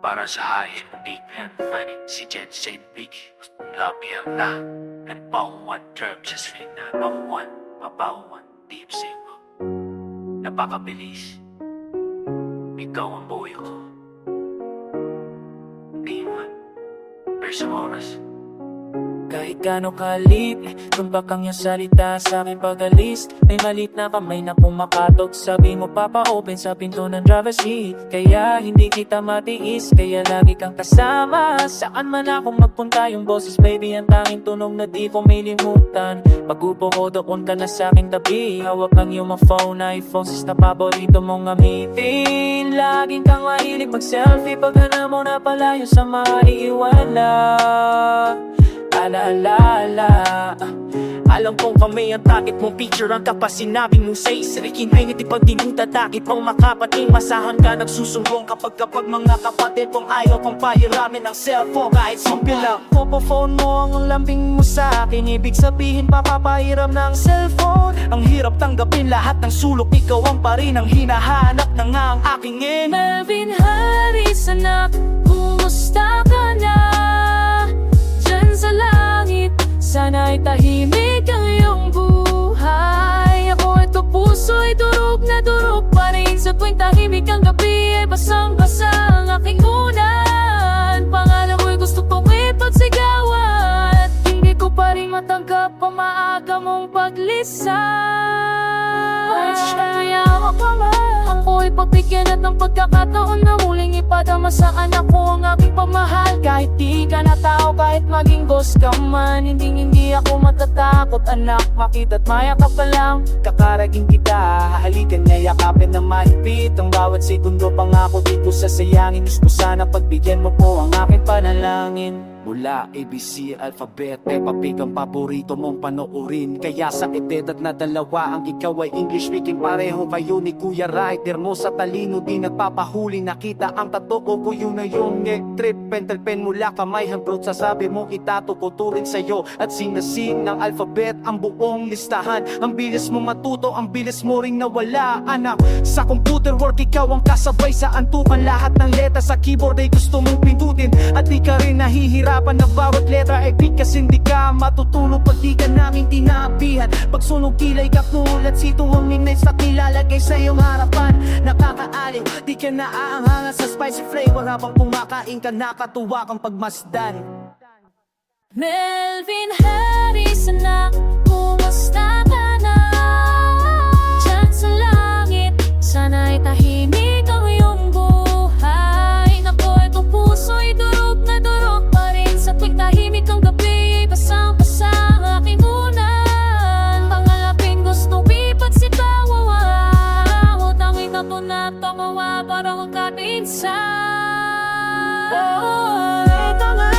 para sa hayop di yan manin si Jensen Big Labi ang na nagpauwan term sa sina Pauwan, mapauwan, deep sing napakabilis. Ikaw ang buhay ko. Di man Persemoras. Kahit gano'ng kalit, tumbak ang iyong salita sa aking pag-alis. May malit na kamay na pumakatok. Sabi mo papa-open sa pinto ng driver's seat. Kaya hindi kita matiis, kaya lagi kang kasama. Saan man ako magpunta yung boses baby, ang tanging tunog na di ko may limutan. Pag-upo ko doon ka na sa aking tabi. Hawak ang iyong mga phone, iPhone sis na paborito mong gamitin. Laging kang mahilig mag-selfie pag mo na palayo sa maiiwala. Ala, alam kong kami ang takit mong picture ang kapag sinabi mong say Sarikin ay ngiti pag di mong tatakit mong makapating masahan ka nagsusumbong kapag mga kapatid mong ayaw kong pahiramin ng cellphone kahit simple lang Popo-phone mo ang lambing mo sa akin ibig sabihin papapahiram ng cellphone Ang hirap tanggapin lahat ng sulok ikaw ang pa rin ang hinahanap na nga ang aking Melvin Harris anak, kumusta ka na? Sa langit, sana'y tahimik ang iyong buhay Ako ito puso'y durog na durog pa rin Sa tuwing tahimik ang gabi ay basang-basa ang aking unan Pangalan mo'y gusto kong ipagsigawan At hindi ko pa rin matanggap ang maaga mong paglisan Kaya ako'y pagbigyan at ng pagkakataon na muling ipadama sa anak ko ang aking pagmahal Kahit di ka na tao, kahit maging boss ka man Hindi ako matatakot anak, makita't mayakap pa lang Kakaragin kita, hahalikan niya yakapin na mahigpit Ang bawat segundo pangako dito sa sayangin Gusto sana pagbigyan mo po ang aking panalangin Mula ABC, alphabet, Peppa Pig ang paborito mong panoorin Kaya sa edad na dalawa ang ikaw ay English speaking Pareho kayo ni Kuya Ryder mo sa talino Di nagpapahuli nakita ang totoo ko Yun na yung neck trip, pentel pen mula kamay hanggang sasabi mo itatututurin sa'yo At sinasing ng alphabet ang buong listahan Ang bilis mo matuto, ang bilis mo ring nawala Anak, sa computer work ikaw ang kasabay sa antukan Lahat ng letra sa keyboard ay gusto mong pindutin At di ka rin nahihirapan na bawat letra ay big kasi hindi ka matutulog pag di ka namin tinapihan Pag sunog kilay ka tulad sitong huminay sa kilalagay sa iyong harapan Nakakaaliw, di ka naaangangan sa spicy flavor Habang kumakain ka nakatuwa kang pagmasdan Melvin Harris anak, kumusta ka na? Diyan sa langit, sana'y tahimik ang iyong buhay Naku, ito puso'y durog na durog pa rin Sa tuwing tahimik ang gabi, ay basang-basa ang aking unan Pangalapin gustong ipagsigawan O tanging ako na tumawa para magkapinsan Ito nga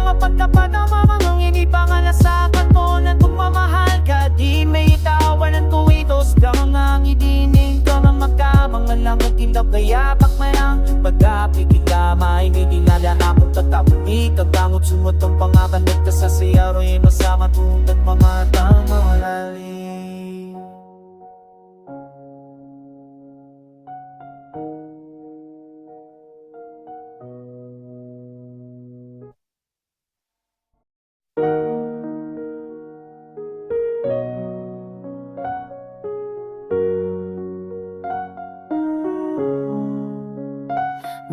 Mapagtapat ang mamang hindi pangalasakan mo ng pagmamahal ka Di may itawan ng tuwitos kang ang idinig ka ng magkamangalang at tindap kaya pakmayang pag-apit kita mainigin na yan akong tatapik Kagangot sumot ang pangakanit ka sa siyaro ay masama tuntat mga tamang lalim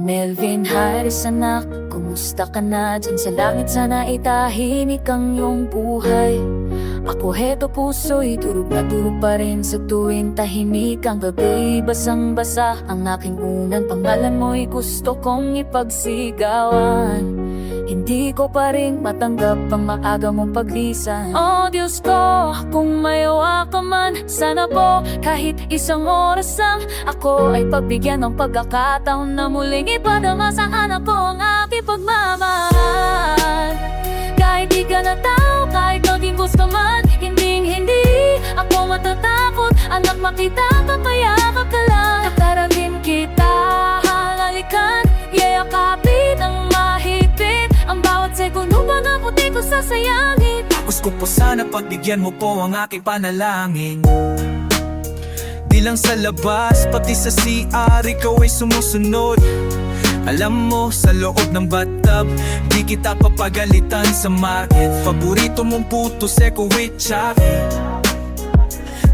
Melvin Harris anak, kumusta ka na? Diyan sa langit sana itahimik ang iyong buhay Ako heto puso'y durog na durog pa rin Sa tuwing tahimik ang gabi basang-basa ang aking unan Pangalan mo'y gusto kong ipagsigawan Hindi ko pa rin matanggap ang maaga mong paglisan Oh Diyos ko, kung mayawa ka man Sana po kahit isang oras lang Ako ay pagbigyan ng pagkakataon na muling ipadama sa anak ko ang aking pagmamahal Kahit di ka na tao, kahit maging boss ka man Hindi ako matatakot Anak makita ka, payakap ka lang Nakarabin kita, halalikan Yayakapin ang mahigpit Ang bawat segundo pangako di ko sasayangin Gusto ko sana pagbigyan mo po ang aking panalangin Di lang sa labas, pati sa CR ikaw ay sumusunod Alam mo, sa loob ng bathtub, di kita papagalitan sa market. Paborito mong puto, seko with chaki.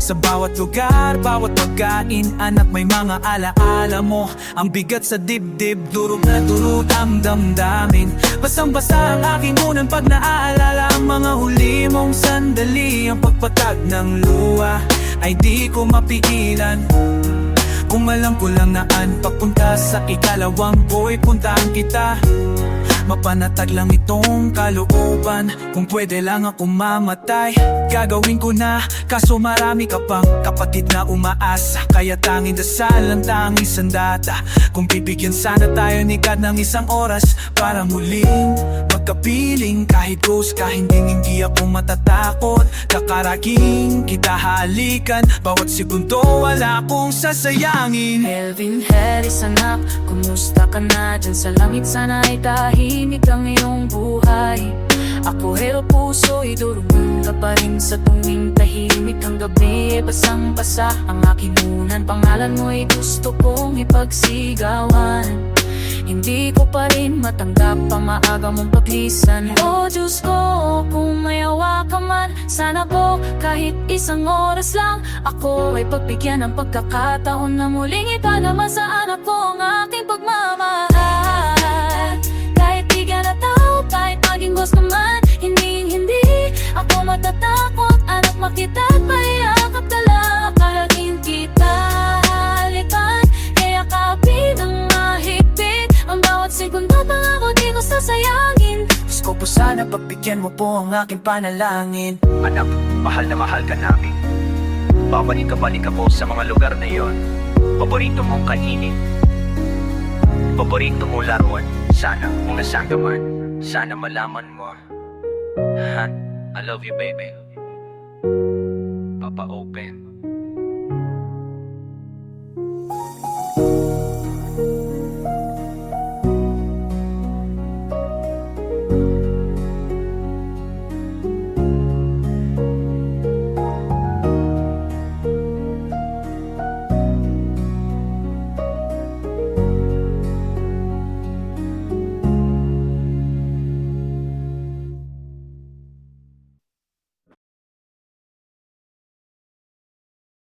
Sa bawat lugar, bawat pagkain, anak, may mga alaala mo. Ang bigat sa dibdib, durog na durog ang damdamin. Basang-basa ang aking unan pag naaalala ang mga huli mong sandali. Ang pagpatag ng luha ay di ko mapigilan. Kung alam ko lang naan papunta sa ikalawang buhay, puntaan kita. Mapanatag lang itong kalooban. Kung pwede lang ako mamatay, gagawin ko na. Kaso marami ka pang kapatid na umaasa, kaya tanging dasal ang tanging sandata. Kung bibigyan sana tayo ni God ng isang oras para muling magkapiling, kahit ghost ka, hindi ako matatakot. Kakaraging kita halikan, bawat segundo wala akong sasayangin. Melvin Harris anak, kumusta ka na dyan sa langit? Sana ay tahimik ang iyong buhay. Ako hero puso, idurugin ka pa rin sa tuwing tahimik ang gabi. Basang-basa ang aking unan, pangalan mo ay gusto kong ipagsigawan. Hindi ko pa rin matanggap ang maaga mong paglisan. O Diyos ko, kung may awa ka man, sana po kahit isang oras lang ako ay pagbigyan ng pagkakataon na muling ipadama sa anak ko ang aking pagmamahal. Kahit di ka na tao, kahit maging gusto man, hindi ako matatakot. Anak, makita at mayakap ka lang. Palaging kita halikan, kaya kapit ang mahigpit. Ang bawat segundo pangako di ko sasayangin. Diyos ko po, sana pagbigyan mo po ang aking panalangin. Anak, mahal na mahal ka namin. Babalik-balik ako sa mga lugar na iyon. Paborito mong kainin, paborito mong laruan. Sana kung nasaan ka man, sana malaman mo, ha? I love you, baby. Papa Open.